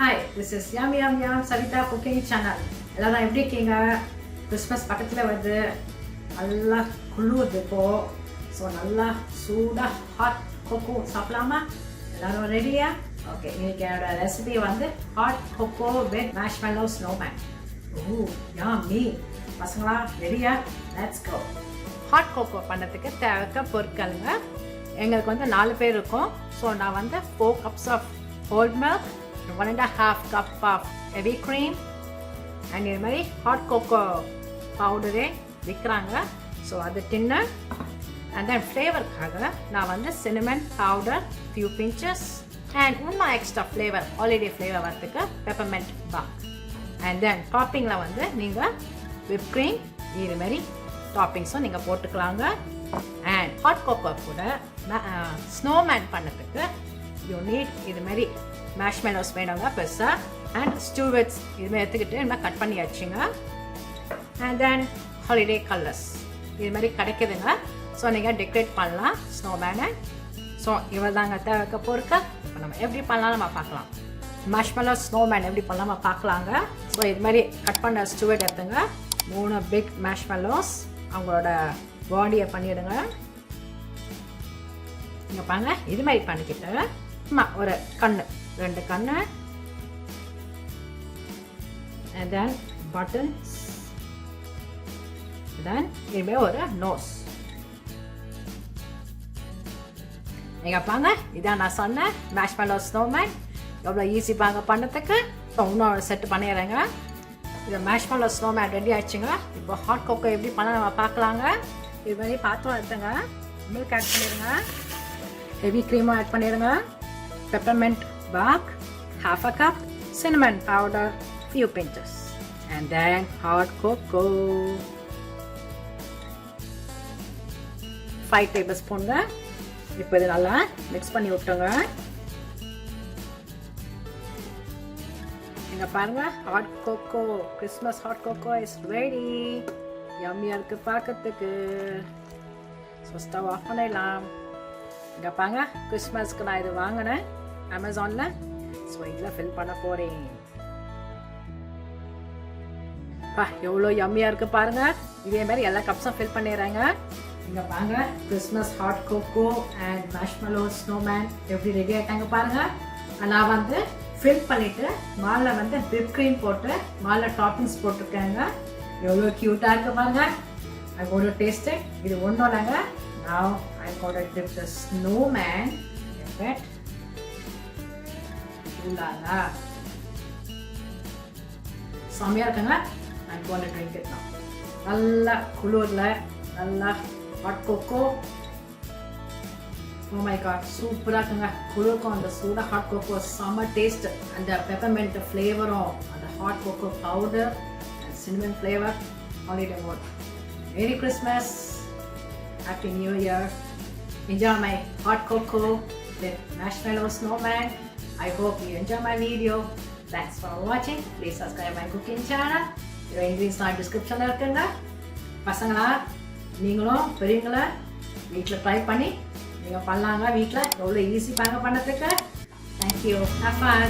Hi, this is Yum Yum Yum Savita Cooking Channel. எல்லாரும் எப்படி இருக்கீங்க? கிறிஸ்மஸ் பக்கத்தில் வருது, நல்லா குளிருது இப்போ. ஸோ நல்லா சூடாக ஹாட் கொக்கோ சாப்பிடலாமா? எல்லாரும் ரெடியா? ஓகே, இன்னைக்கு என்னோட ரெசிபி வந்து ஹாட் கொக்கோ வித் மேஷ்மெல்லோ ஸ்னோமேன். ஓ யாமி! பசங்களா ரெடியா? Let's go. ஹாட் கொக்கோ பண்ணுறதுக்கு தேவைக்க பொருட்களுங்க. எங்களுக்கு வந்து 4 பேர் இருக்கோம். ஸோ நான் வந்து 4 cups of whole milk, 1.5 cup of heavy cream, and இது மாதிரி ஹாட் கோகோ பவுடரே விற்கிறாங்க. ஸோ அது டின்னு. அண்ட் தென் ஃப்ளேவருக்காக நான் வந்து cinnamon powder few finches and இன்னும் எக்ஸ்ட்ரா ஃப்ளேவர், ஹாலிடே ஃப்ளேவர் வரதுக்கு பெப்பர்மெண்ட் பாக். அண்ட் தென் டாப்பிங்கில் வந்து நீங்கள் விப் க்ரீம் இது மாதிரி டாப்பிங்ஸும் நீங்கள் போட்டுக்கலாங்க. அண்ட் ஹாட் கோகோ கூட ஸ்னோமேன் பண்ணதுக்கு யூ நீட் இது மாதிரி மேஷ்மெலோஸ் வேணுங்க பெருசாக, அண்ட் ஸ்டூவெட்ஸ் இதுமாதிரி எடுத்துக்கிட்டு இந்த மாதிரி கட் பண்ணி வச்சுங்க. அண்ட் தென் ஹாலிடே கலர்ஸ் இது மாதிரி கிடைக்குதுங்க. ஸோ நீங்கள் டெக்கரேட் பண்ணலாம் ஸ்னோமேனை. ஸோ இவ்வளோ தாங்க தேவைக்க பொருட்கள். இப்போ நம்ம எப்படி பண்ணலாம் நம்ம பார்க்கலாம். மேஷ்மெலோ ஸ்னோமேன் எப்படி பண்ணலாம் நம்ம பார்க்கலாங்க. ஸோ இது மாதிரி கட் பண்ண ஸ்டூவெட் எடுத்துங்க. 3 பிக் மேஷ்மெலோஸ் அவங்களோட பாடியை பண்ணிவிடுங்க. நீங்கள் பாருங்க இது மாதிரி பண்ணிக்கிட்டு ஒரு கண்ணு, 2 கண்ணு, and then buttons, then இதுவே ஒரு நோஸ். நீங்கள் பாருங்க இதான் நான் சொன்னேன் மேஷ்மெலோ ஸ்னோமேன் எவ்வளோ ஈஸி பாங்க பண்ணுறதுக்கு. இன்னொரு செட்டு பண்ணிடுறேங்க. இது மேஷ்மெலோ ஸ்னோமேன் ரெடி ஆயிடுச்சுங்க. இப்போ ஹாட் கோகோ எப்படி பண்ண நம்ம பார்க்கலாங்க. இது மாதிரி பாத்திரம் எடுத்துங்க, மில்க் ஆட் பண்ணிடுங்க, ஹெவி க்ரீமும் ஆட் பண்ணிடுங்க, peppermint bark, 1/2 cup, cinnamon powder, few pinches, and then hot cocoa, 5 tablespoons. இப்போ இது நல்லா மிக்ஸ் பண்ணி விட்டுங்க. இங்க பாருங்க hot cocoa, Christmas hot cocoa is ready. யம்மியா இருக்கு பார்க்கறதுக்கு. ஸோ ஸ்டவ் ஆஃப் பண்ணிடலாம். இங்கே பாருங்க கிறிஸ்மஸ்க்கு நான் இது வாங்கினேன் அமேசானில். ஸோ இதில் ஃபில் பண்ண போகிறேன். எவ்வளோ யம்மியாக இருக்குது பாருங்கள். இதே மாதிரி எல்லா கப்ஸும் ஃபில் பண்ணிடுறேங்க. இங்கே பாருங்க Christmas hot cocoa and marshmallow snowman எப்படி ரெடி ஆகிட்டாங்க பாருங்கள். நான் வந்து ஃபில் பண்ணிவிட்டு மேலே வந்து விப் க்ரீம் போட்டு மேலே டாப்பிங்ஸ் போட்டிருக்கேங்க. எவ்வளோ க்யூட்டாக இருக்குது பாருங்கள். I want to taste it. இது ஒன்றும் இல்லைங்க. Now I'm going to dip the snowman in it. Ulala. செம்மையா இருக்குங்க. I'm going to drink it now. நல்லா குளிர்ல நல்லா hot cocoa. Oh my god, சூப்பரா இருக்குங்க. குளிர்க்கும் அந்த சூடா ஹாட் கோகோ செம்ம டேஸ்ட். அந்த பெப்பர்மெண்ட் ஃப்ளேவரும் அந்த hot cocoa powder and cinnamon flavour holiday mode. Merry Christmas, Happy New Year. Enjoy my hot cocoa with marshmallow snowman. I hope you enjoy my video. Thanks for watching. Please subscribe my cooking channel. Your ingredients are description இருக்குங்க. பசங்களா நீங்களும் பெரியவங்கள வீட்டில் try பண்ணி நீங்கள் பண்ணலாங்க. வீட்டில் எவ்வளோ ஈஸி பாங்க பண்ணதுக்கு. Thank you. Have fun.